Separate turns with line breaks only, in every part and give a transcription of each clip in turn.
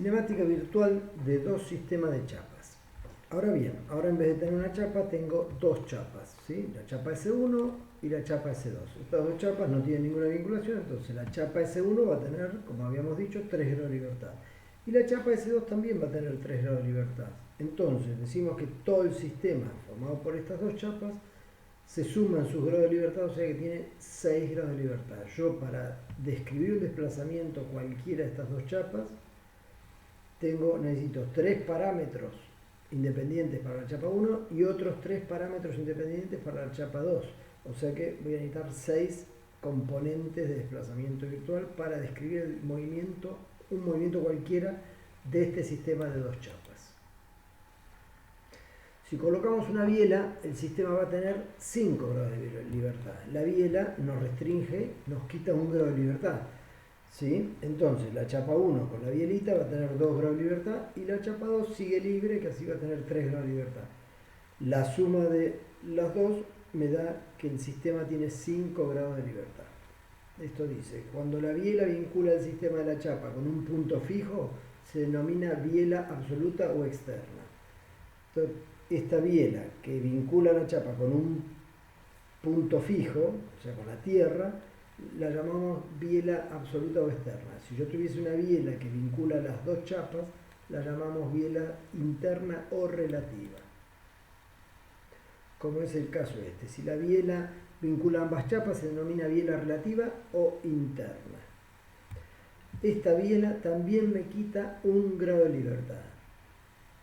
Cinemática virtual de dos sistemas de chapas. Ahora bien, ahora en vez de tener una chapa tengo dos chapas, ¿sí? La chapa S1 y la chapa S2. Estas dos chapas no tienen ninguna vinculación, entonces la chapa S1 va a tener, como habíamos dicho, 3 grados de libertad. Y la chapa S2 también va a tener 3 grados de libertad. Entonces decimos que todo el sistema formado por estas dos chapas se suman sus grados de libertad, o sea que tiene 6 grados de libertad. Yo para describir un desplazamiento cualquiera de estas dos chapas necesito 3 parámetros independientes para la chapa 1 y otros 3 parámetros independientes para la chapa 2. O sea que voy a necesitar 6 componentes de desplazamiento virtual para describir el movimiento, un movimiento cualquiera de este sistema de dos chapas. Si colocamos una biela, el sistema va a tener 5 grados de libertad. La biela nos restringe, nos quita 1 grado de libertad. ¿Sí? Entonces la chapa 1 con la bielita va a tener 2 grados de libertad y la chapa 2 sigue libre, que así va a tener 3 grados de libertad. La suma de las dos me da que el sistema tiene 5 grados de libertad. Esto dice, cuando la biela vincula el sistema de la chapa con un punto fijo, se denomina biela absoluta o externa. Entonces, esta biela que vincula la chapa con un punto fijo, o sea, con la tierra, la llamamos biela absoluta o externa. Si yo tuviese una biela que vincula las dos chapas, la llamamos biela interna o relativa. Como es el caso este. Si la biela vincula ambas chapas, se denomina biela relativa o interna. Esta biela también me quita 1 grado de libertad.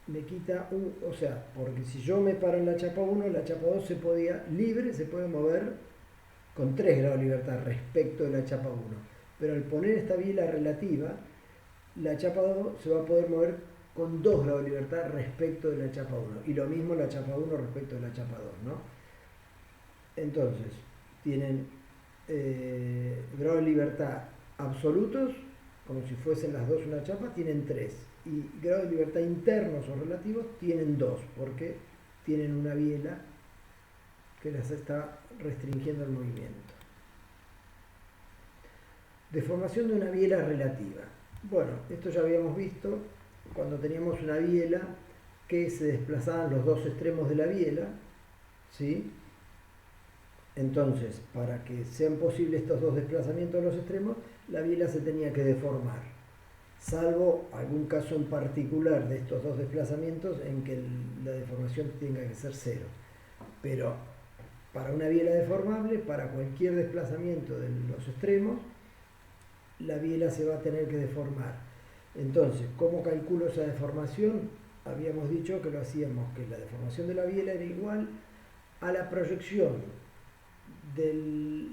Me quita o sea, porque si yo me paro en la chapa 1, la chapa 2 se puede mover con 3 grados de libertad respecto de la chapa 1. Pero al poner esta biela relativa, la chapa 2 se va a poder mover con 2 grados de libertad respecto de la chapa 1. Y lo mismo la chapa 1 respecto de la chapa 2, ¿no? Entonces, tienen grados de libertad absolutos, como si fuesen las dos una chapa, tienen 3. Y grados de libertad internos o relativos tienen 2, porque tienen una biela que las está restringiendo el movimiento. Deformación de una biela relativa. Bueno, esto ya habíamos visto cuando teníamos una biela que se desplazaban los dos extremos de la biela, ¿sí? Entonces, para que sean posibles estos dos desplazamientos de los extremos, la biela se tenía que deformar, salvo algún caso en particular de estos dos desplazamientos en que la deformación tenga que ser 0. Pero para una biela deformable, para cualquier desplazamiento de los extremos, la biela se va a tener que deformar. Entonces, ¿cómo calculo esa deformación? Habíamos dicho que lo hacíamos, que la deformación de la biela era igual a la proyección de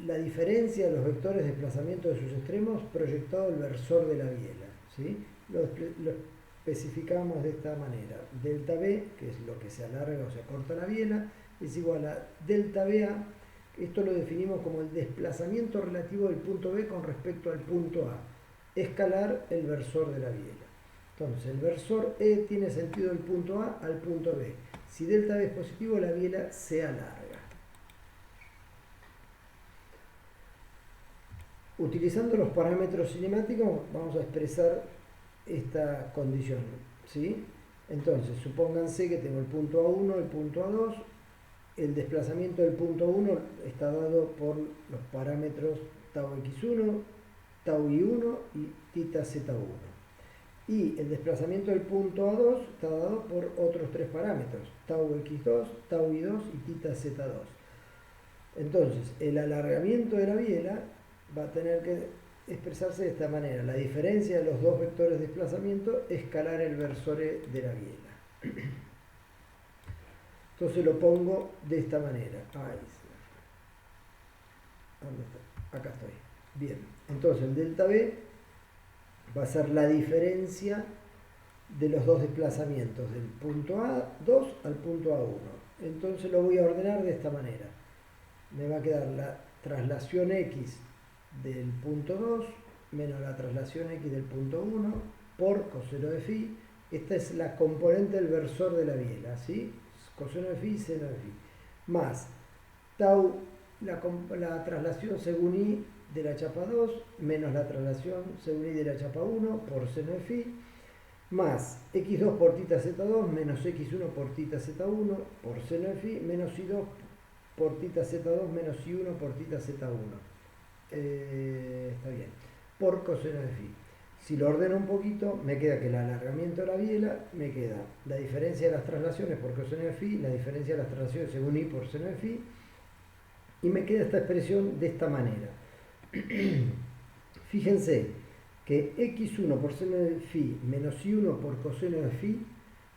la diferencia de los vectores de desplazamiento de sus extremos proyectado al versor de la biela, ¿sí? Lo especificamos de esta manera. Delta B, que es lo que se alarga o se acorta la biela, es igual a delta BA. Esto lo definimos como el desplazamiento relativo del punto B con respecto al punto A, escalar el versor de la biela. Entonces, el versor E tiene sentido del punto A al punto B. Si delta B es positivo, la biela se alarga. Utilizando los parámetros cinemáticos vamos a expresar esta condición, ¿sí? Entonces, supónganse que tengo el punto A1, el punto A2. El desplazamiento del punto 1 está dado por los parámetros tau x1, tau y1 y tita z1. Y el desplazamiento del punto A2 está dado por otros 3 parámetros, tau x2, tau y2 y tita z2. Entonces, el alargamiento de la biela va a tener que expresarse de esta manera. La diferencia de los dos vectores de desplazamiento es escalar el versor E de la biela. Entonces lo pongo de esta manera. ¿Dónde está? Acá estoy. Bien. Entonces el delta B va a ser la diferencia de los dos desplazamientos, del punto A2 al punto A1. Entonces lo voy a ordenar de esta manera. Me va a quedar la traslación X del punto 2 menos la traslación X del punto 1 por coseno de phi. Esta es la componente del versor de la biela, ¿sí? Coseno de phi, seno de phi, más tau, la traslación según i de la chapa 2, menos la traslación según i de la chapa 1 por seno de phi, más x2 por tita z2 menos x1 por tita z1 por seno de phi menos y2 por tita z2 menos y1 por tita z1. Está bien. Por coseno de phi. Si lo ordeno un poquito, me queda que el alargamiento de la biela, me queda la diferencia de las traslaciones por coseno de phi, la diferencia de las traslaciones según y por seno de phi, y me queda esta expresión de esta manera. Fíjense que x1 por seno de phi menos y1 por coseno de phi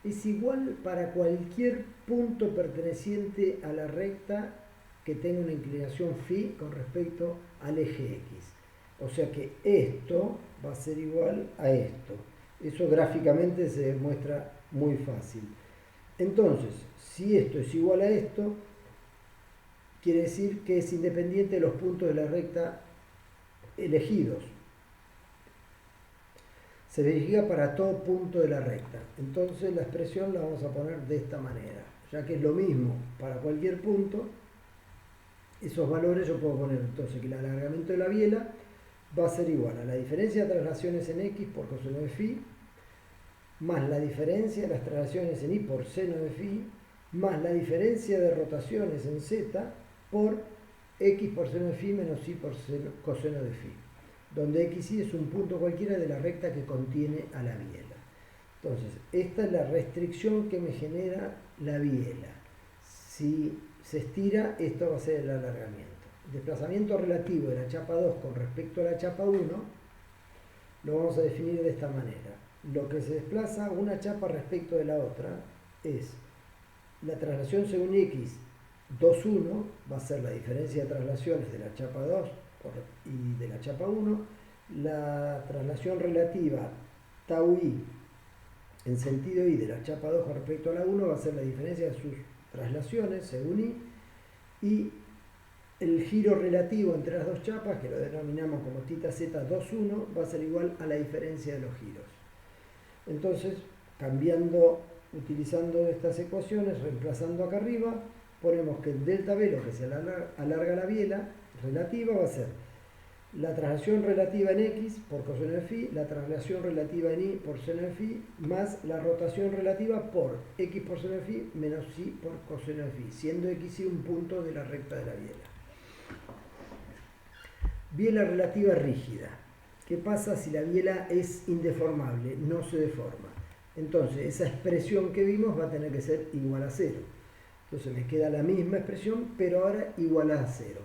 es igual para cualquier punto perteneciente a la recta que tenga una inclinación phi con respecto al eje x. O sea que esto va a ser igual a esto. Eso gráficamente se demuestra muy fácil. Entonces, si esto es igual a esto, quiere decir que es independiente de los puntos de la recta elegidos. Se verifica para todo punto de la recta. Entonces la expresión la vamos a poner de esta manera. Ya que es lo mismo para cualquier punto, esos valores yo puedo poner entonces que el alargamiento de la biela va a ser igual a la diferencia de traslaciones en x por coseno de phi, más la diferencia de las traslaciones en y por seno de phi, más la diferencia de rotaciones en z por x por seno de phi menos y por coseno de phi, donde xy es un punto cualquiera de la recta que contiene a la biela. Entonces, esta es la restricción que me genera la biela. Si se estira, esto va a ser el alargamiento. Desplazamiento relativo de la chapa 2 con respecto a la chapa 1 lo vamos a definir de esta manera. Lo que se desplaza una chapa respecto de la otra es la traslación según x 2,1 va a ser la diferencia de traslaciones de la chapa 2 y de la chapa 1. La traslación relativa tau i en sentido y de la chapa 2 con respecto a la 1 va a ser la diferencia de sus traslaciones según y el giro relativo entre las dos chapas, que lo denominamos como tita z 2,1, va a ser igual a la diferencia de los giros. Entonces, utilizando estas ecuaciones, reemplazando acá arriba, ponemos que el delta v, lo que se alarga la biela relativa, va a ser la traslación relativa en x por coseno de phi, la traslación relativa en y por seno de phi, más la rotación relativa por x por seno de phi menos y por coseno de phi, siendo xy un punto de la recta de la biela. Biela relativa rígida. ¿Qué pasa si la biela es indeformable? No se deforma. Entonces, esa expresión que vimos va a tener que ser igual a 0. Entonces me queda la misma expresión, pero ahora igual a 0.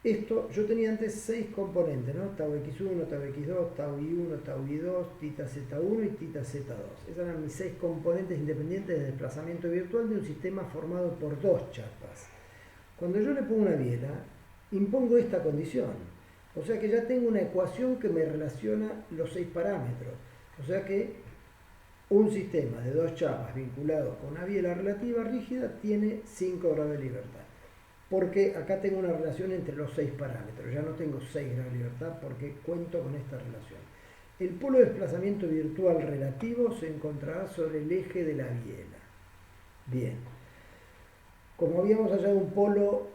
Esto, yo tenía antes 6 componentes, ¿no? Tau x1, tau x2, tau i1, tau i2, tita z1 y tita z2. Esos eran mis 6 componentes independientes de desplazamiento virtual de un sistema formado por dos chapas. Cuando yo le pongo una biela, impongo esta condición. O sea que ya tengo una ecuación que me relaciona los 6 parámetros. O sea que un sistema de dos chapas vinculados con una biela relativa rígida tiene 5 grados de libertad. Porque acá tengo una relación entre los 6 parámetros. Ya no tengo 6 grados de libertad porque cuento con esta relación. El polo de desplazamiento virtual relativo se encontrará sobre el eje de la biela. Bien. Como habíamos hallado un polo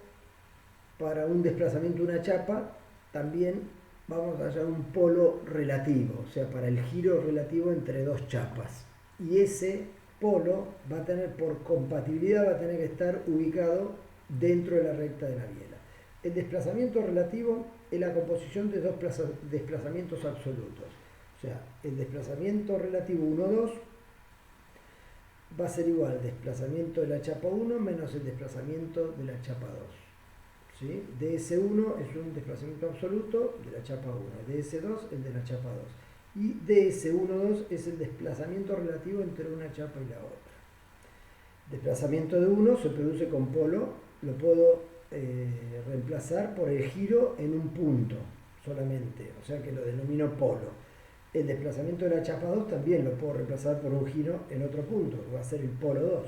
para un desplazamiento de una chapa, también vamos a hallar un polo relativo, o sea, para el giro relativo entre dos chapas. Y ese polo va a tener, por compatibilidad, va a tener que estar ubicado dentro de la recta de la biela. El desplazamiento relativo es la composición de dos desplazamientos absolutos. O sea, el desplazamiento relativo 1, 2 va a ser igual al desplazamiento de la chapa 1 menos el desplazamiento de la chapa 2. ¿Sí? ds1 es un desplazamiento absoluto de la chapa 1, ds2 el de la chapa 2 y ds1,2 es el desplazamiento relativo entre una chapa y la otra. Desplazamiento de 1 se produce con polo, lo puedo reemplazar por el giro en un punto solamente, o sea que lo denomino polo. El desplazamiento de la chapa 2 también lo puedo reemplazar por un giro en otro punto, que va a ser el polo 2.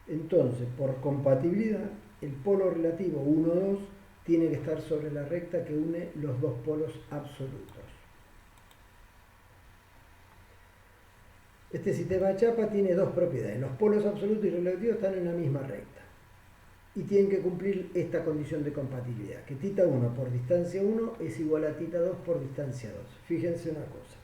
Entonces, por compatibilidad, el polo relativo 1, 2 tiene que estar sobre la recta que une los dos polos absolutos. Este sistema de chapa tiene dos propiedades. Los polos absolutos y relativos están en la misma recta. Y tienen que cumplir esta condición de compatibilidad, que tita 1 por distancia 1 es igual a tita 2 por distancia 2. Fíjense una cosa.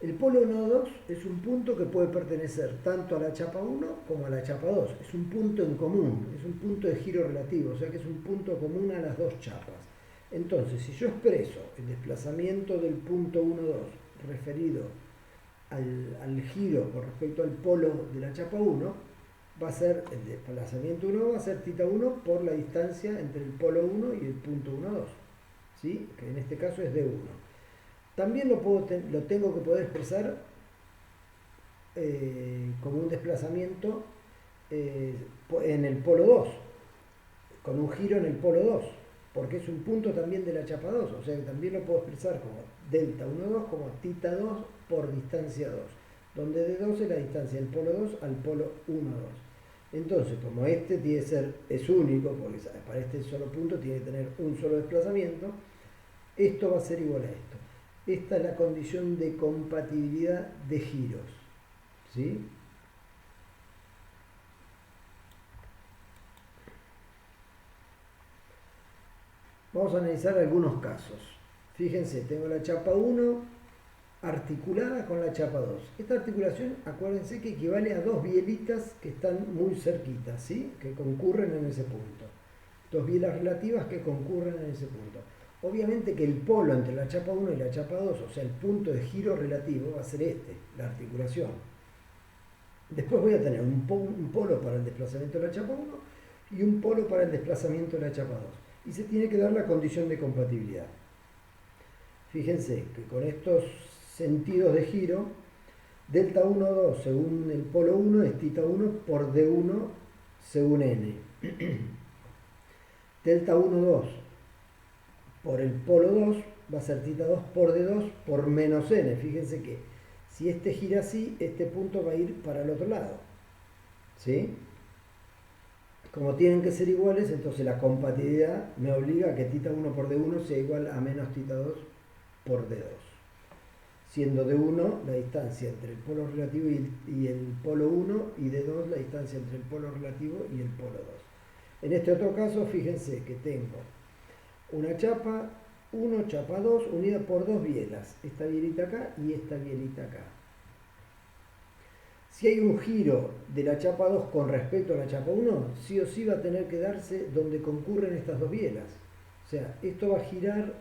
El polo 1,2 es un punto que puede pertenecer tanto a la chapa 1 como a la chapa 2. Es un punto en común, es un punto de giro relativo, o sea que es un punto común a las dos chapas. Entonces, si yo expreso el desplazamiento del punto 1,2 referido al giro con respecto al polo de la chapa 1, va a ser el desplazamiento 1 va a ser θ 1 por la distancia entre el polo 1 y el punto 1,2, ¿sí? Que en este caso es d1. También lo tengo que poder expresar como un desplazamiento en el polo 2, con un giro en el polo 2, porque es un punto también de la chapa 2, o sea que también lo puedo expresar como delta 1,2 como θ2 por distancia 2, donde d2 es la distancia del polo 2 al polo 1,2. Entonces, como este es único, porque para este solo punto tiene que tener un solo desplazamiento, esto va a ser igual a esto. Esta es la condición de compatibilidad de giros, ¿sí? Vamos a analizar algunos casos. Fíjense, tengo la chapa 1 articulada con la chapa 2. Esta articulación, acuérdense que equivale a dos bielitas que están muy cerquitas, ¿sí? Que concurren en ese punto. Dos bielas relativas que concurren en ese punto. Obviamente que el polo entre la chapa 1 y la chapa 2, o sea, el punto de giro relativo, va a ser la articulación. Después voy a tener un polo para el desplazamiento de la chapa 1 y un polo para el desplazamiento de la chapa 2. Y se tiene que dar la condición de compatibilidad. Fíjense que con estos sentidos de giro, delta 1,2 según el polo 1 es θ 1 por d1 según n. Delta 1,2 por el polo 2 va a ser θ 2 por d2 por menos n. Fíjense que si este gira así, este punto va a ir para el otro lado, ¿sí? Como tienen que ser iguales, entonces la compatibilidad me obliga a que θ 1 por d1 sea igual a menos θ 2 por d2. Siendo d1 la distancia entre el polo relativo y el polo 1 y d2 la distancia entre el polo relativo y el polo 2. En este otro caso, fíjense que tengo una chapa 1, chapa 2, unida por dos bielas, esta bielita acá y esta bielita acá. Si hay un giro de la chapa 2 con respecto a la chapa 1, sí o sí va a tener que darse donde concurren estas dos bielas. O sea, esto va a girar,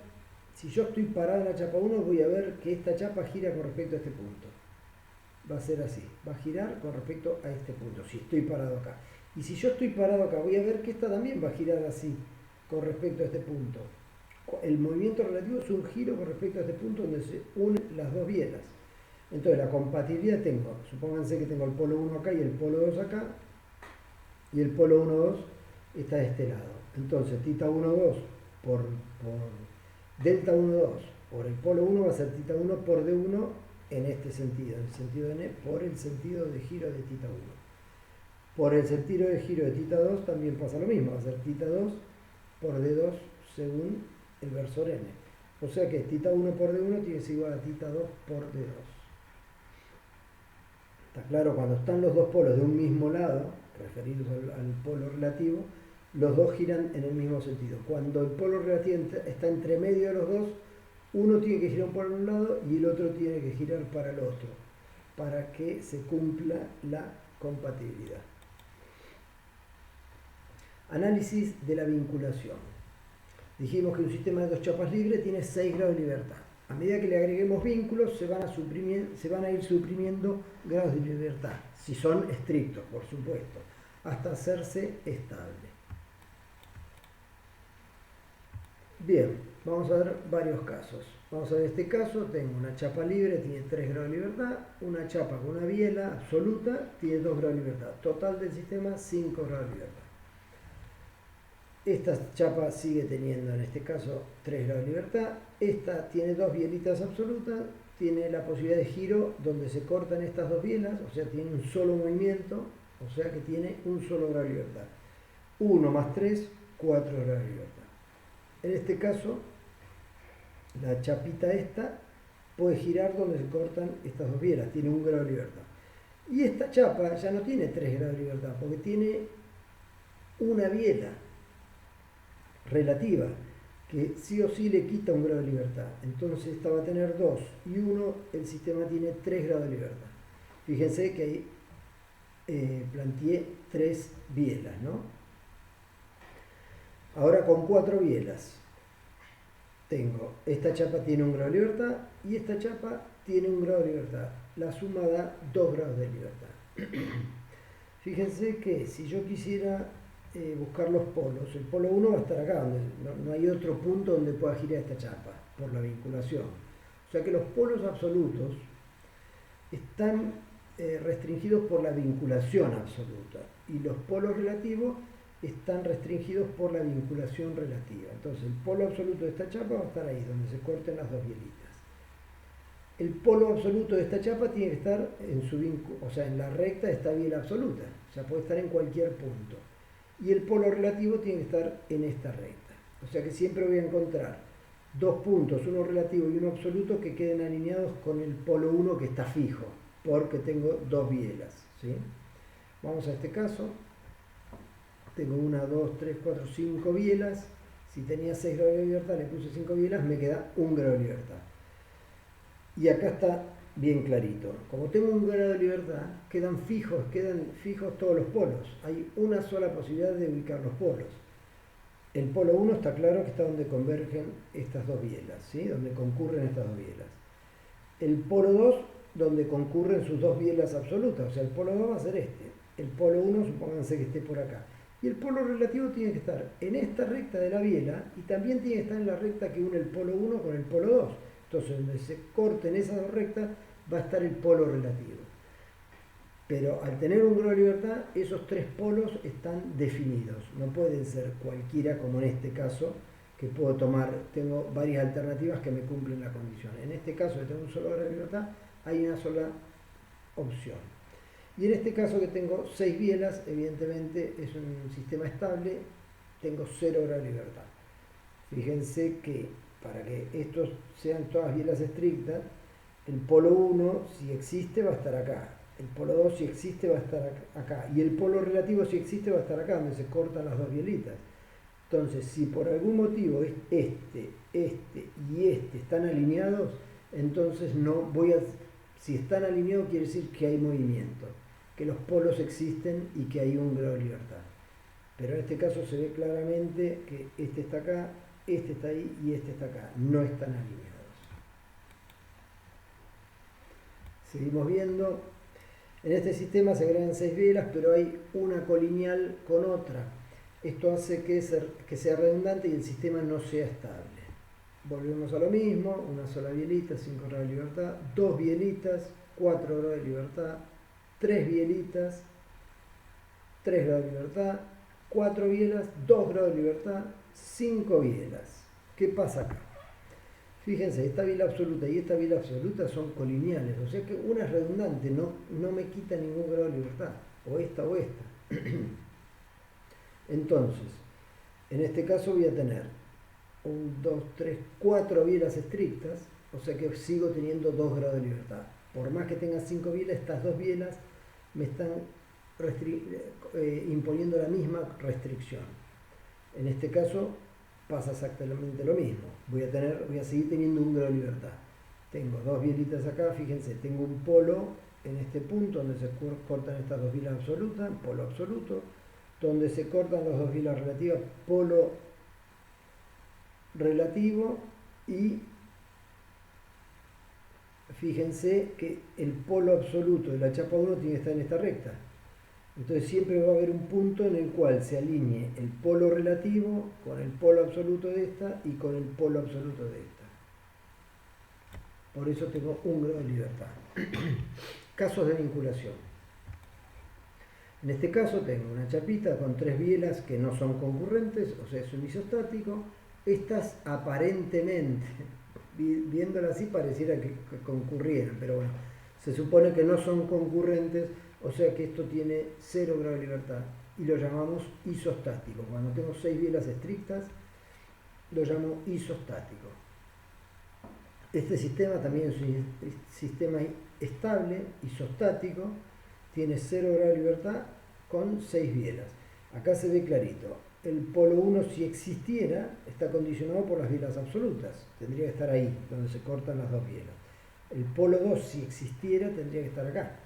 si yo estoy parado en la chapa 1, voy a ver que esta chapa gira con respecto a este punto. Va a ser así, va a girar con respecto a este punto, si estoy parado acá. Y si yo estoy parado acá, voy a ver que esta también va a girar así, con respecto a este punto. El movimiento relativo es un giro con respecto a este punto donde se unen las dos bielas. Entonces la compatibilidad tengo, supónganse que tengo el polo 1 acá y el polo 2 acá, y el polo 1,2 está de este lado. Entonces θ 1,2 por delta 1,2 por el polo 1 va a ser θ 1 por d1 en este sentido, en el sentido de n, por el sentido de giro de θ 1. Por el sentido de giro de θ 2 también pasa lo mismo, va a ser θ 2 por d2 según el versor n. O sea que θ 1 por d1 tiene que ser igual a θ 2 por d2. Está claro, cuando están los dos polos de un mismo lado, referidos al polo relativo, los dos giran en el mismo sentido. Cuando el polo relativo está entre medio de los dos, uno tiene que girar por un lado y el otro tiene que girar para el otro, para que se cumpla la compatibilidad. Análisis de la vinculación. Dijimos que un sistema de dos chapas libres tiene 6 grados de libertad. A medida que le agreguemos vínculos, se van a ir suprimiendo grados de libertad, si son estrictos, por supuesto, hasta hacerse estable. Bien, vamos a ver varios casos. Vamos a ver este caso, tengo una chapa libre, tiene 3 grados de libertad, una chapa con una biela absoluta, tiene 2 grados de libertad. Total del sistema, 5 grados de libertad. Esta chapa sigue teniendo, en este caso, 3 grados de libertad. Esta tiene dos bielitas absolutas, tiene la posibilidad de giro donde se cortan estas dos bielas, o sea, tiene un solo movimiento, o sea que tiene un solo grado de libertad. 1 más 3, 4 grados de libertad. En este caso, la chapita esta puede girar donde se cortan estas dos bielas, tiene 1 grado de libertad. Y esta chapa ya no tiene 3 grados de libertad, porque tiene una biela relativa. que sí o sí le quita un grado de libertad. Entonces esta va a tener 2 y 1, el sistema tiene 3 grados de libertad. Fíjense que ahí planteé 3 bielas, ¿no? Ahora con 4 bielas tengo, esta chapa tiene un grado de libertad y esta chapa tiene un grado de libertad. La suma da 2 grados de libertad. Fíjense que si yo quisiera buscar los polos, el polo 1 va a estar acá, donde no hay otro punto donde pueda girar esta chapa, por la vinculación. O sea que los polos absolutos están restringidos por la vinculación absoluta y los polos relativos están restringidos por la vinculación relativa. Entonces el polo absoluto de esta chapa va a estar ahí, donde se corten las dos bielitas. El polo absoluto de esta chapa tiene que estar en su o sea, en la recta de esta biela absoluta. O sea, puede estar en cualquier punto. Y el polo relativo tiene que estar en esta recta. O sea que siempre voy a encontrar dos puntos, uno relativo y uno absoluto, que queden alineados con el polo 1 que está fijo, porque tengo dos bielas, ¿sí? Vamos a este caso. Tengo 1, 2, 3, 4, 5 bielas. Si tenía 6 grados de libertad, le puse 5 bielas, me queda 1 grado de libertad. Y acá está bien clarito. Como tengo 1 grado de libertad, quedan fijos todos los polos. Hay una sola posibilidad de ubicar los polos. El polo 1 está claro que está donde convergen estas dos bielas, ¿sí? Donde concurren estas dos bielas. El polo 2, donde concurren sus dos bielas absolutas. O sea, el polo 2 va a ser este. El polo 1, supónganse que esté por acá. Y el polo relativo tiene que estar en esta recta de la biela y también tiene que estar en la recta que une el polo 1 con el polo 2. Entonces, donde se corten esas dos rectas, va a estar el polo relativo. Pero al tener 1 grado de libertad, esos tres polos están definidos. No pueden ser cualquiera, como en este caso, que puedo tomar. Tengo varias alternativas que me cumplen la condición. En este caso, que tengo 1 solo grado de libertad, hay una sola opción. Y en este caso que tengo 6 bielas, evidentemente es un sistema estable, tengo 0 grados de libertad. Fíjense que para que estos sean todas bielas estrictas, el polo 1, si existe, va a estar acá. El polo 2, si existe, va a estar acá. Y el polo relativo, si existe, va a estar acá, donde se cortan las dos bielitas. Entonces, si por algún motivo este y este están alineados, entonces no voy a... Si están alineados, quiere decir que hay movimiento, que los polos existen y que hay 1 grado de libertad. Pero en este caso se ve claramente que este está acá, este está ahí y este está acá. No están alineados. Seguimos viendo. En este sistema se agregan 6 bielas, pero hay una colineal con otra. Esto hace que sea redundante y el sistema no sea estable. Volvemos a lo mismo, una sola bielita, 5 grados de libertad, 2 bielitas, 4 grados de libertad, 3 bielitas, 3 grados de libertad, 4 bielas, 2 grados de libertad, 5 bielas. ¿Qué pasa acá? Fíjense, esta biela absoluta y esta biela absoluta son colineales, o sea que una es redundante, no me quita ningún grado de libertad, o esta o esta. Entonces, en este caso voy a tener 1, 2, 3, 4 bielas estrictas, o sea que sigo teniendo 2 grados de libertad. Por más que tenga 5 bielas, estas dos bielas me están imponiendo la misma restricción. En este caso pasa exactamente lo mismo. Voy a seguir teniendo 1 grado de libertad. Tengo dos bielitas acá, fíjense, tengo un polo en este punto donde se cortan estas dos bielas absolutas, polo absoluto, donde se cortan las dos bielas relativas, polo relativo, y fíjense que el polo absoluto de la chapa 1 tiene que estar en esta recta. Entonces siempre va a haber un punto en el cual se alinee el polo relativo con el polo absoluto de esta y con el polo absoluto de esta. Por eso tengo 1 grado de libertad. Casos de vinculación. En este caso tengo una chapita con 3 bielas que no son concurrentes, o sea, es un isostático. Estas aparentemente, viéndolas así, pareciera que concurrieran, pero bueno, se supone que no son concurrentes. O sea que esto tiene 0 grado de libertad y lo llamamos isostático. Cuando tengo 6 bielas estrictas, lo llamo isostático. Este sistema también es un sistema estable, isostático, tiene 0 grado de libertad con 6 bielas. Acá se ve clarito. el polo 1, si existiera, está condicionado por las bielas absolutas. Tendría que estar ahí, donde se cortan las dos bielas. El polo 2, si existiera, tendría que estar acá.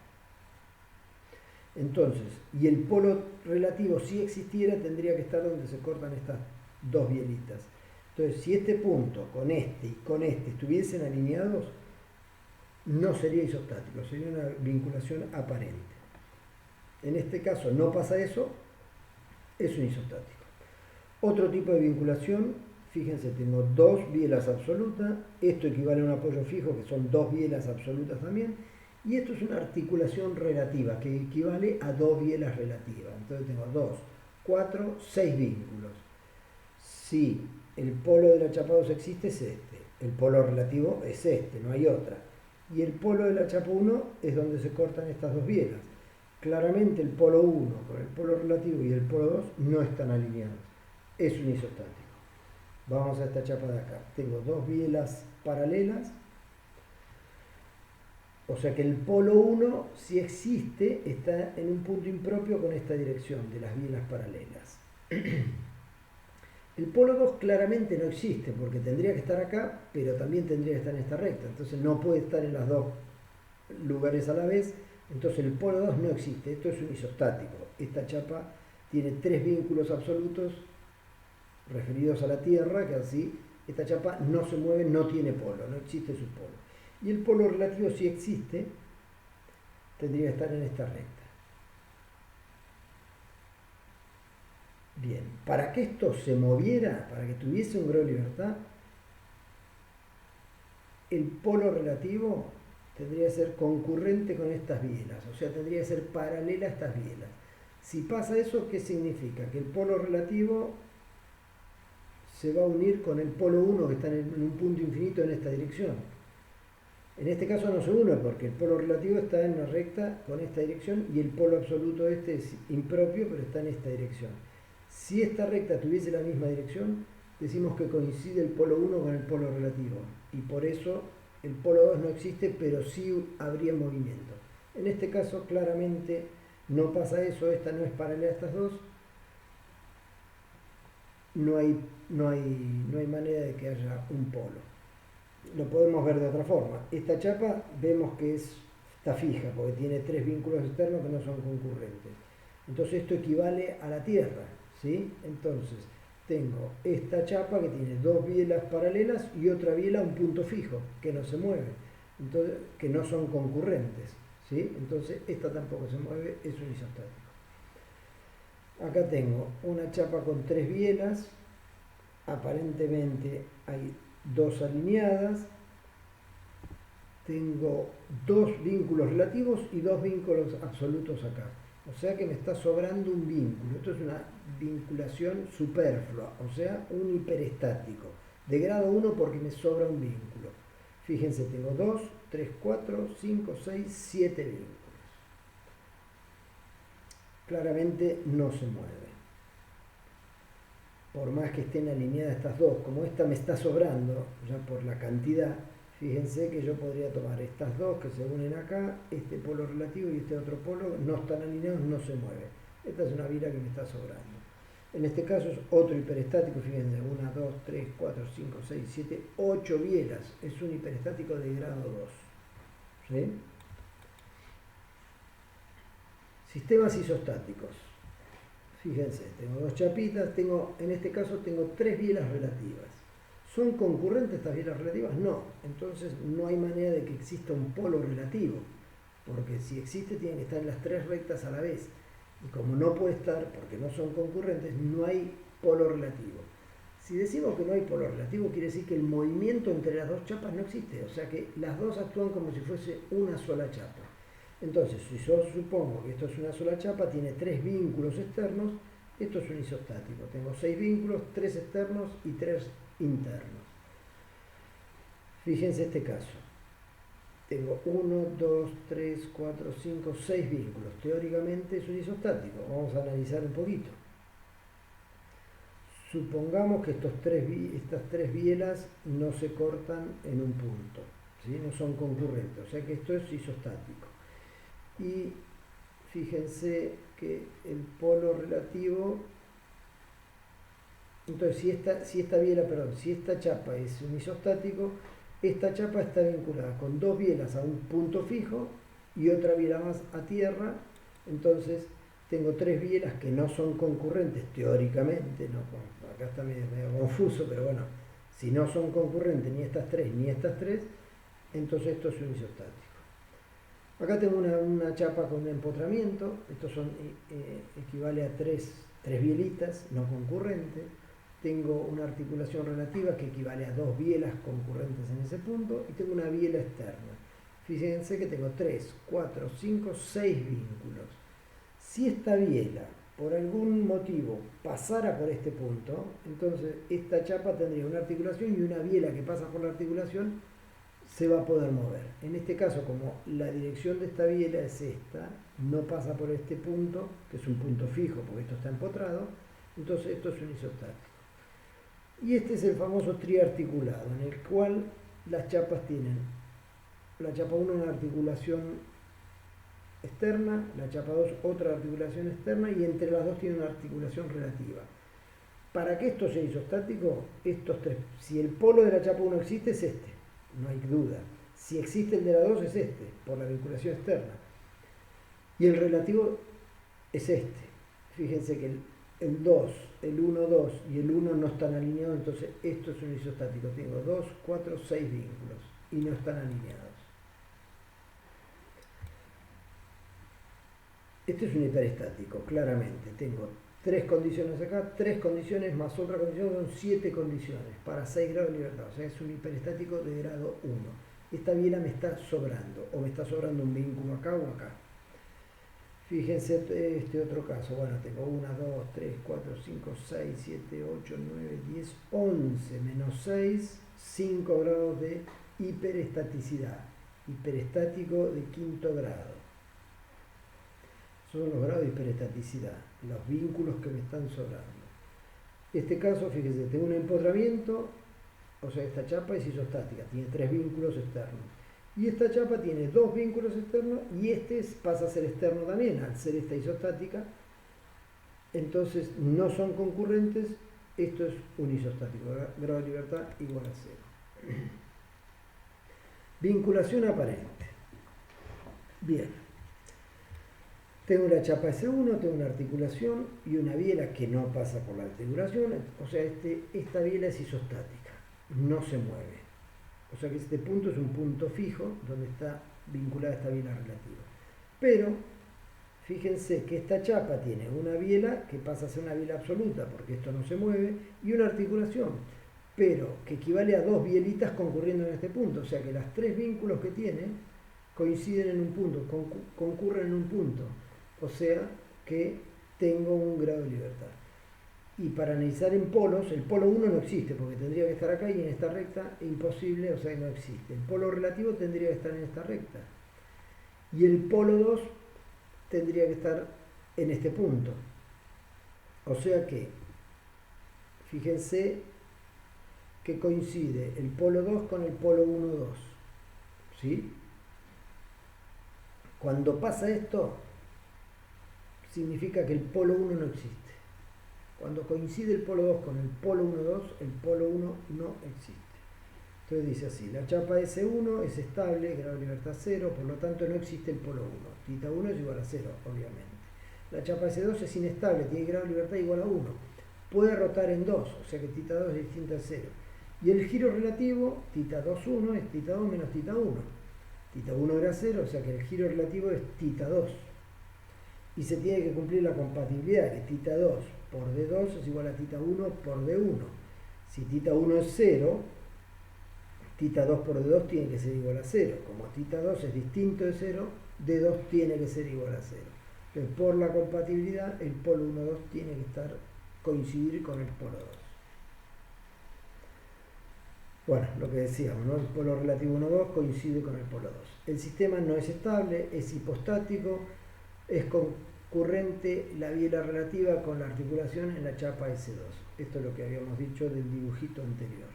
Entonces, y el polo relativo, si existiera, tendría que estar donde se cortan estas dos bielitas. Entonces, si este punto con este y con este estuviesen alineados, no sería isostático, sería una vinculación aparente. En este caso no pasa eso, es un isostático. Otro tipo de vinculación, fíjense, tengo dos bielas absolutas, esto equivale a un apoyo fijo, que son dos bielas absolutas también, y esto es una articulación relativa, que equivale a dos bielas relativas. Entonces tengo 2, 4, 6 vínculos. Si el polo de la chapa 2 existe, es este. El polo relativo es este, no hay otra. Y el polo de la chapa 1 es donde se cortan estas dos bielas. Claramente el polo 1 con el polo relativo y el polo 2 no están alineados. Es un isostático. Vamos a esta chapa de acá. Tengo dos bielas paralelas. O sea que el polo 1, si existe, está en un punto impropio con esta dirección de las bielas paralelas. El polo 2 claramente no existe porque tendría que estar acá, pero también tendría que estar en esta recta. Entonces no puede estar en los dos lugares a la vez. Entonces el polo 2 no existe. Esto es un isostático. Esta chapa tiene tres vínculos absolutos referidos a la Tierra, que así esta chapa no se mueve, no tiene polo, no existe su polo. Y el polo relativo, si existe, tendría que estar en esta recta. Bien, para que esto se moviera, para que tuviese un grado de libertad, el polo relativo tendría que ser concurrente con estas bielas, o sea, tendría que ser paralela a estas bielas. Si pasa eso, ¿qué significa? Que el polo relativo se va a unir con el polo 1 que está en un punto infinito en esta dirección. En este caso no se une porque el polo relativo está en una recta con esta dirección y el polo absoluto este es impropio, pero está en esta dirección. Si esta recta tuviese la misma dirección, decimos que coincide el polo 1 con el polo relativo y por eso el polo 2 no existe, pero sí habría movimiento. En este caso claramente no pasa eso, esta no es paralela a estas dos, no hay manera de que haya un polo. Lo podemos ver de otra forma. Esta chapa vemos que está fija porque tiene tres vínculos externos que no son concurrentes. Entonces esto equivale a la Tierra, ¿sí? Entonces tengo esta chapa que tiene dos bielas paralelas y otra biela un punto fijo que no se mueve, entonces, que no son concurrentes, ¿sí? Entonces esta tampoco se mueve, es un isostático. Acá tengo una chapa con tres bielas, aparentemente hay dos alineadas, tengo dos vínculos relativos y dos vínculos absolutos acá. O sea que me está sobrando un vínculo. Esto es una vinculación superflua, o sea, un hiperestático. De grado 1 porque me sobra un vínculo. Fíjense, tengo 2, 3, 4, 5, 6, 7 vínculos. Claramente no se mueve. Por más que estén alineadas estas dos, como esta me está sobrando, ya por la cantidad, fíjense que yo podría tomar estas dos que se unen acá, este polo relativo y este otro polo, no están alineados, no se mueve. Esta es una biela que me está sobrando. En este caso es otro hiperestático, fíjense, 1, 2, 3, 4, 5, 6, 7, 8 bielas. Es un hiperestático de grado 2. ¿Sí? Sistemas isostáticos. Fíjense, tengo dos chapitas, en este caso tengo tres bielas relativas. ¿Son concurrentes estas bielas relativas? No. Entonces no hay manera de que exista un polo relativo, porque si existe tienen que estar en las tres rectas a la vez. Y como no puede estar, porque no son concurrentes, no hay polo relativo. Si decimos que no hay polo relativo, quiere decir que el movimiento entre las dos chapas no existe. O sea que las dos actúan como si fuese una sola chapa. Entonces, si yo supongo que esto es una sola chapa, tiene tres vínculos externos, esto es un isostático. Tengo 6 vínculos, 3 externos y 3 internos. Fíjense este caso. Tengo 1, 2, 3, 4, 5, 6 vínculos. Teóricamente es un isostático. Vamos a analizar un poquito. Supongamos que estas tres bielas no se cortan en un punto, ¿sí? No son concurrentes, o sea que esto es isostático. Y fíjense que el polo relativo Entonces, si esta chapa es un isostático, esta chapa está vinculada con dos bielas a un punto fijo y otra biela más a tierra. Entonces, tengo tres bielas que no son concurrentes teóricamente, ¿no? Acá está medio confuso, pero bueno, si no son concurrentes ni estas tres, entonces esto es un isostático. Acá tengo una chapa con un empotramiento, estos equivale a tres bielitas no concurrentes. Tengo una articulación relativa que equivale a dos bielas concurrentes en ese punto y tengo una biela externa. Fíjense que tengo 3, 4, 5, 6 vínculos. Si esta biela por algún motivo pasara por este punto, entonces esta chapa tendría una articulación y una biela que pasa por la articulación se va a poder mover. En este caso, como la dirección de esta biela es esta, no pasa por este punto, que es un punto fijo porque esto está empotrado, entonces esto es un isostático. Y este es el famoso triarticulado, en el cual las chapas tienen, la chapa 1 una articulación externa, la chapa 2 otra articulación externa y entre las dos tiene una articulación relativa. Para que esto sea isostático, estos tres, si el polo de la chapa 1 existe es este, no hay duda. Si existe el de la 2 es este, por la vinculación externa. Y el relativo es este. Fíjense que el 2, el 1, 2 y el 1 no están alineados, entonces esto es un isostático. Tengo 2, 4, 6 vínculos y no están alineados. Este es un hiperestático, claramente. Tengo 3 condiciones acá, 3 condiciones más otra condición, son 7 condiciones para 6 grados de libertad. O sea, es un hiperestático de grado 1. Esta biela me está sobrando, o me está sobrando un vínculo acá o acá. Fíjense este otro caso. Bueno, tengo 1, 2, 3, 4, 5, 6, 7, 8, 9, 10, 11, menos 6, 5 grados de hiperestaticidad. Hiperestático de quinto grado. Son los grados de hiperestaticidad, los vínculos que me están sobrando. En este caso, fíjense, tengo un empotramiento, o sea, esta chapa es isostática, tiene 3 vínculos externos. Y esta chapa tiene 2 vínculos externos y este pasa a ser externo también, al ser esta isostática. Entonces, no son concurrentes, esto es un isostático, grado de libertad igual a 0. Vinculación aparente. Bien. Tengo la chapa S1, tengo una articulación y una biela que no pasa por la articulación, o sea, esta biela es isostática, no se mueve. O sea que este punto es un punto fijo donde está vinculada esta biela relativa. Pero, fíjense que esta chapa tiene una biela que pasa a ser una biela absoluta, porque esto no se mueve, y una articulación, pero que equivale a 2 bielitas concurriendo en este punto. O sea que las 3 vínculos que tiene coinciden en un punto, concurren en un punto. O sea que tengo un grado de libertad. Y para analizar en polos, el polo 1 no existe, porque tendría que estar acá y en esta recta, imposible, o sea que no existe. El polo relativo tendría que estar en esta recta. Y el polo 2 tendría que estar en este punto. O sea que, fíjense que coincide el polo 2 con el polo 1, 2. ¿Sí? Cuando pasa esto, significa que el polo 1 no existe. Cuando coincide el polo 2 con el polo 1, 2, el polo 1 no existe. Entonces dice así, la chapa S1 es estable, grado de libertad 0, por lo tanto no existe el polo 1. Tita 1 es igual a 0, obviamente. La chapa S2 es inestable, tiene grado de libertad igual a 1. Puede rotar en 2, o sea que tita 2 es distinta a 0. Y el giro relativo, tita 2, 1, es tita 2 menos tita 1. Tita 1 era 0, o sea que el giro relativo es tita 2. Y se tiene que cumplir la compatibilidad, que tita 2 por D2 es igual a tita 1 por D1. Si tita 1 es 0, tita 2 por D2 tiene que ser igual a 0. Como tita 2 es distinto de 0, D2 tiene que ser igual a 0. Entonces, por la compatibilidad, el polo 1, 2 tiene que coincidir con el polo 2. Bueno, lo que decíamos, ¿no? El polo relativo 1, 2 coincide con el polo 2. El sistema no es estable, es hipostático, es concurrente la biela relativa con la articulación en la chapa S2. Esto es lo que habíamos dicho del dibujito anterior.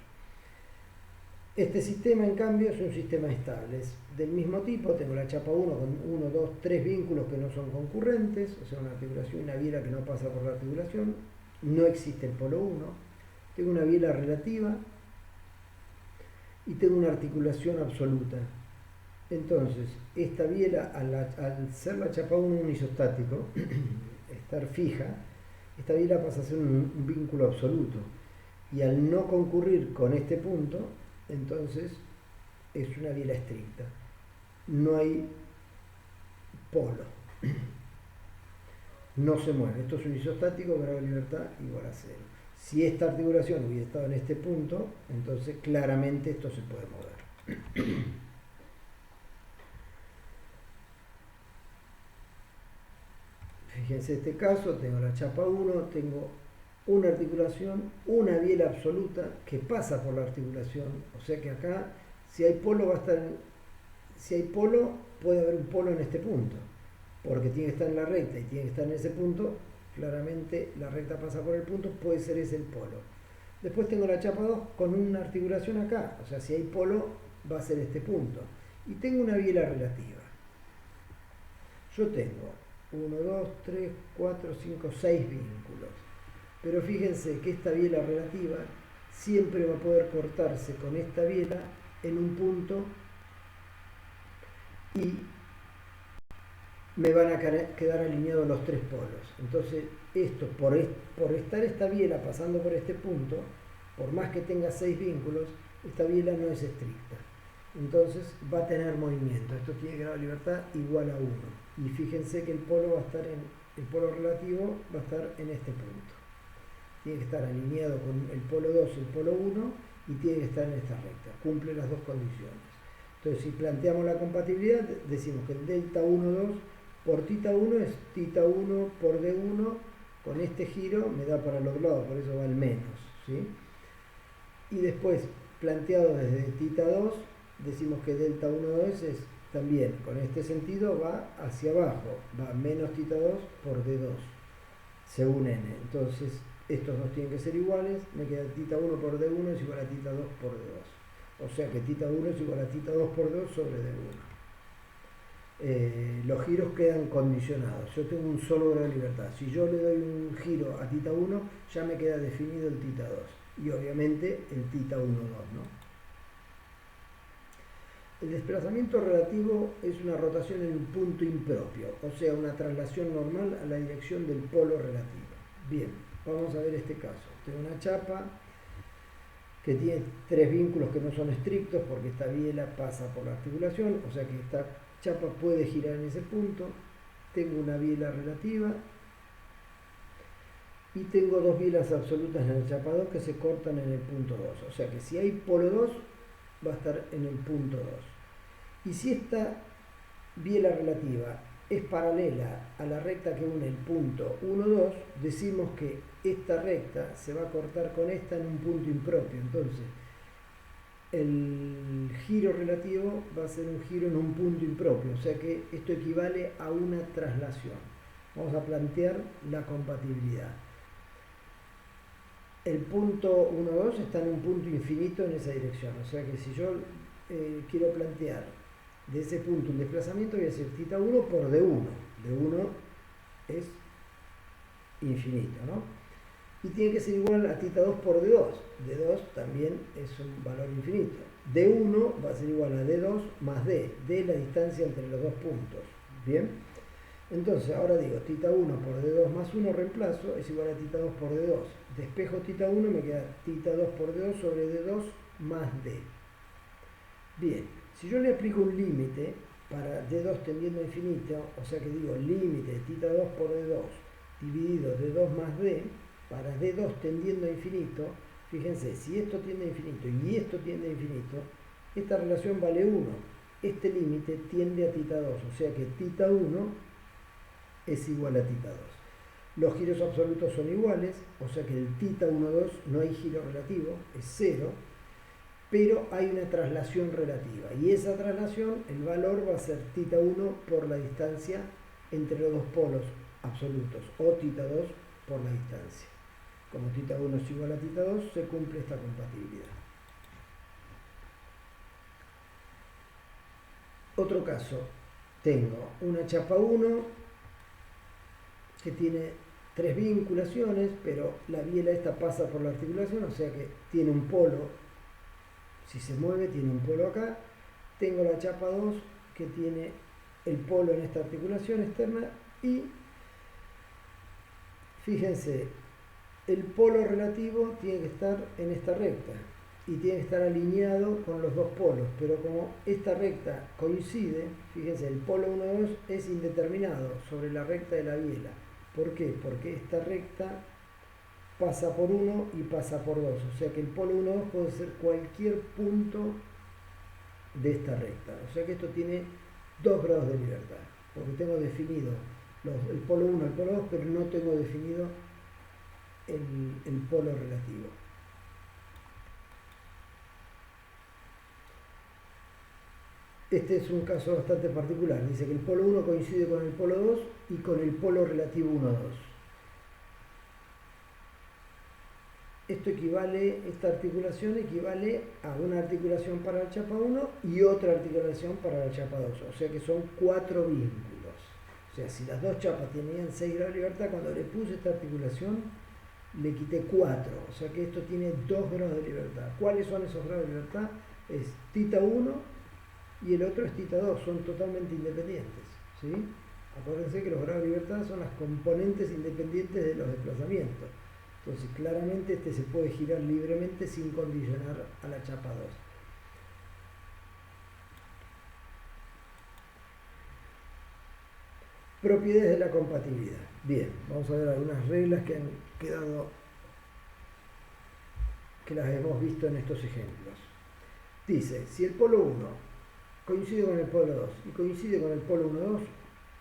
Este sistema, en cambio, es un sistema estable. Es del mismo tipo, tengo la chapa 1 con 1, 2, 3 vínculos que no son concurrentes, o sea, una articulación y una biela que no pasa por la articulación. No existe el polo 1. Tengo una biela relativa y tengo una articulación absoluta. Entonces, esta biela, al ser la chapa 1 un isostático, estar fija, esta biela pasa a ser un vínculo absoluto. Y al no concurrir con este punto, entonces es una biela estricta. No hay polo. No se mueve. Esto es un isostático, grado de libertad igual a 0. Si esta articulación hubiera estado en este punto, entonces claramente esto se puede mover. Fíjense este caso, tengo la chapa 1, tengo una articulación, una biela absoluta que pasa por la articulación, o sea que acá si hay polo va a estar si hay polo puede haber un polo en este punto, porque tiene que estar en la recta y tiene que estar en ese punto, claramente la recta pasa por el punto, puede ser ese el polo. Después tengo la chapa 2 con una articulación acá, o sea si hay polo va a ser este punto, y tengo una biela relativa. Yo tengo 1, 2, 3, 4, 5, 6 vínculos. Pero fíjense que esta biela relativa siempre va a poder cortarse con esta biela en un punto y me van a quedar alineados los tres polos. Entonces, esto, por estar esta biela pasando por este punto, por más que tenga 6 vínculos, esta biela no es estricta. Entonces va a tener movimiento. Esto tiene grado de libertad igual a 1. Y fíjense que el polo va a estar el polo relativo va a estar en este punto. Tiene que estar alineado con el polo 2 y el polo 1 y tiene que estar en esta recta. Cumple las dos condiciones. Entonces, si planteamos la compatibilidad, decimos que el delta 1, 2 por tita 1 es tita 1 por d1. Con este giro me da para el otro lado, por eso va al menos, ¿sí? Y después, planteado desde tita 2, decimos que delta 1, 2 es también, con este sentido, va hacia abajo, va menos tita 2 por d2, según n. Entonces, estos dos tienen que ser iguales, me queda tita 1 por d1 es igual a tita 2 por d2. O sea que tita 1 es igual a tita 2 por d2 sobre d1. Los giros quedan condicionados. Yo tengo un solo grado de libertad. Si yo le doy un giro a tita 1, ya me queda definido el tita 2. Y obviamente el tita 1, 2, ¿no? El desplazamiento relativo es una rotación en un punto impropio, o sea, una traslación normal a la dirección del polo relativo. Bien, vamos a ver este caso. Tengo una chapa que tiene 3 vínculos que no son estrictos porque esta biela pasa por la articulación, o sea que esta chapa puede girar en ese punto. Tengo una biela relativa y tengo dos bielas absolutas en la chapa 2 que se cortan en el punto 2, o sea que si hay polo 2 va a estar en el punto 2. Y si esta biela relativa es paralela a la recta que une el punto 1, 2, decimos que esta recta se va a cortar con esta en un punto impropio. Entonces, el giro relativo va a ser un giro en un punto impropio, o sea que esto equivale a una traslación. Vamos a plantear la compatibilidad. El punto 1, 2 está en un punto infinito en esa dirección, o sea que si yo quiero plantear de ese punto un desplazamiento, voy a decir tita 1 por d1. d1 es infinito, ¿no? Y tiene que ser igual a tita 2 por d2. d2 también es un valor infinito. d1 va a ser igual a d2 más d. d es la distancia entre los dos puntos. ¿Bien? Entonces, ahora digo, tita 1 por d2 más 1 reemplazo es igual a tita 2 por d2. Despejo tita 1, me queda tita 2 por d2 sobre d2 más d. Bien, si yo le aplico un límite para d2 tendiendo a infinito, o sea que digo límite de tita 2 por d2 dividido d2 más d, para d2 tendiendo a infinito, fíjense, si esto tiende a infinito y esto tiende a infinito, esta relación vale 1. Este límite tiende a tita 2, o sea que tita 1 es igual a tita 2. Los giros absolutos son iguales, o sea que el tita 1, 2 no hay giro relativo, es 0, pero hay una traslación relativa. Y esa traslación, el valor va a ser tita 1 por la distancia entre los dos polos absolutos, o tita 2 por la distancia. Como tita 1 es igual a tita 2, se cumple esta compatibilidad. Otro caso, tengo una chapa 1 que tiene tres vinculaciones, pero la biela esta pasa por la articulación, o sea que tiene un polo, si se mueve tiene un polo acá. Tengo la chapa 2 que tiene el polo en esta articulación externa y fíjense, el polo relativo tiene que estar en esta recta y tiene que estar alineado con los dos polos, pero como esta recta coincide, fíjense, el polo 1,2 es indeterminado sobre la recta de la biela. ¿Por qué? Porque esta recta pasa por 1 y pasa por 2, o sea que el polo 1,2 puede ser cualquier punto de esta recta, o sea que esto tiene 2 grados de libertad, porque tengo definido el polo 1 y el polo 2, pero no tengo definido el polo relativo. Este es un caso bastante particular. Dice que el polo 1 coincide con el polo 2 y con el polo relativo 1,2. Esta articulación equivale a una articulación para la chapa 1 y otra articulación para la chapa 2. O sea que son 4 vínculos. O sea, si las dos chapas tenían 6 grados de libertad, cuando le puse esta articulación, le quité 4. O sea que esto tiene 2 grados de libertad. ¿Cuáles son esos grados de libertad? Es θ 1 y el otro es θ 2. Son totalmente independientes, ¿sí? Acuérdense que los grados de libertad son las componentes independientes de los desplazamientos. Entonces, claramente este se puede girar libremente sin condicionar a la chapa 2. Propiedades de la compatibilidad. Bien, vamos a ver algunas reglas que han quedado, que las hemos visto en estos ejemplos. Dice, si el polo 1 coincide con el polo 2 y coincide con el polo 1,2,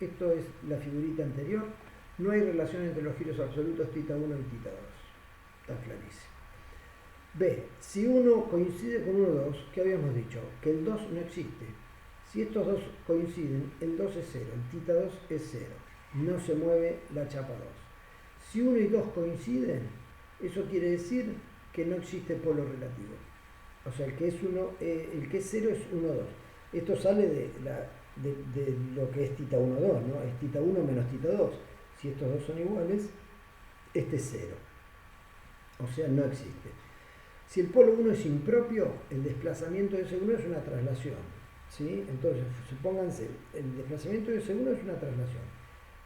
esto es la figurita anterior, no hay relación entre los giros absolutos θ 1 y θ 2. Está clarísimo. B, si 1 coincide con 1,2, ¿qué habíamos dicho? Que el 2 no existe. Si estos dos coinciden, el 2 es 0, el θ 2 es 0. No se mueve la chapa 2. Si 1 y 2 coinciden, eso quiere decir que no existe polo relativo. O sea, el que es 0 es 1,2. Esto sale de lo que es θ 1,2, ¿no? Es θ 1 menos θ 2. Si estos dos son iguales, este es 0. O sea, no existe. Si el polo 1 es impropio, el desplazamiento de ese 1 es una traslación, ¿sí? Entonces, supónganse, el desplazamiento de ese 1 es una traslación.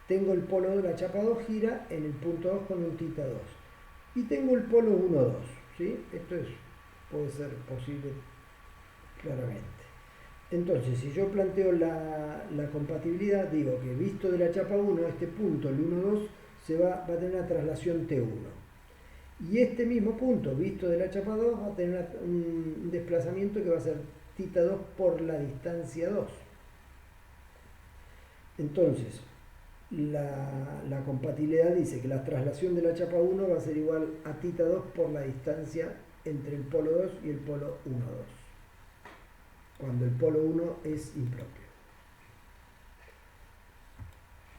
Tengo el polo de la chapa 2 gira en el punto 2 con un θ 2. Y tengo el polo 1,2, ¿sí? Esto puede ser posible claramente. Entonces, si yo planteo la compatibilidad, digo que visto de la chapa 1, este punto, el 1,2, va a tener una traslación T1. Y este mismo punto, visto de la chapa 2, va a tener un desplazamiento que va a ser θ 2 por la distancia 2. Entonces, la compatibilidad dice que la traslación de la chapa 1 va a ser igual a θ 2 por la distancia entre el polo 2 y el polo 1,2. Cuando el polo 1 es impropio.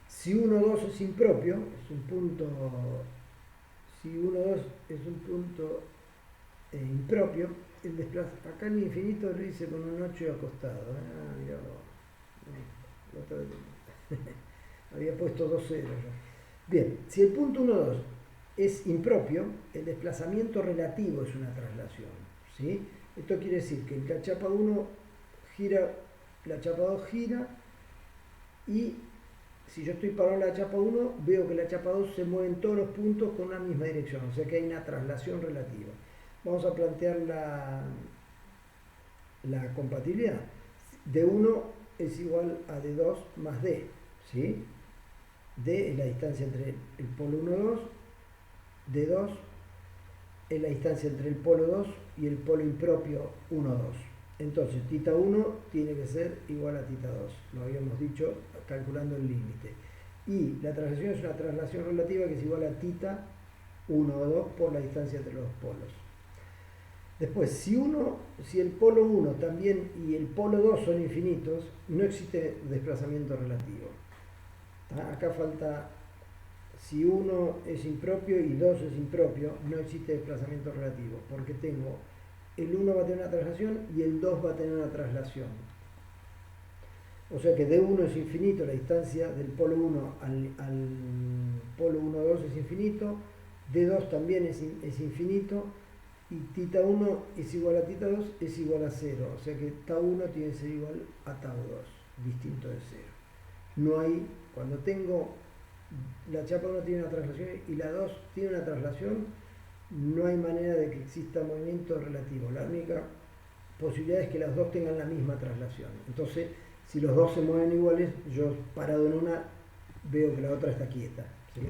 Si 1,2 es impropio, es un punto. Si 1,2 es un punto impropio, el desplazamiento. Acá en el infinito lo hice con un 8 acostado. Mirá, había puesto 2 ceros. Bien, si el punto 1,2 es impropio, el desplazamiento relativo es una traslación, ¿sí? Esto quiere decir que la chapa 1 gira, la chapa 2 gira, y si yo estoy parado en la chapa 1, veo que la chapa 2 se mueve en todos los puntos con una misma dirección, o sea que hay una traslación relativa. Vamos a plantear la compatibilidad. D1 es igual a D2 más D, ¿sí? D es la distancia entre el polo 1,2, D2 es la distancia entre el polo 2 y el polo impropio 1,2. Entonces, θ 1 tiene que ser igual a θ 2, lo habíamos dicho calculando el límite. Y la traslación es una traslación relativa que es igual a θ 1 o 2 por la distancia entre los polos. Después, si el polo 1 también y el polo 2 son infinitos, no existe desplazamiento relativo. Acá falta, si 1 es impropio y 2 es impropio, no existe desplazamiento relativo, porque tengo el 1 va a tener una traslación y el 2 va a tener una traslación. O sea que D1 es infinito, la distancia del polo 1 al polo 1, 2 es infinito, D2 también es infinito, y θ 1 es igual a θ 2 es igual a 0. O sea que tau 1 tiene que ser igual a tau 2, distinto de 0. No hay, cuando tengo, la chapa 1 tiene una traslación y la 2 tiene una traslación, no hay manera de que exista movimiento relativo. La única posibilidad es que las dos tengan la misma traslación. Entonces, si los dos se mueven iguales, yo parado en una veo que la otra está quieta, ¿sí?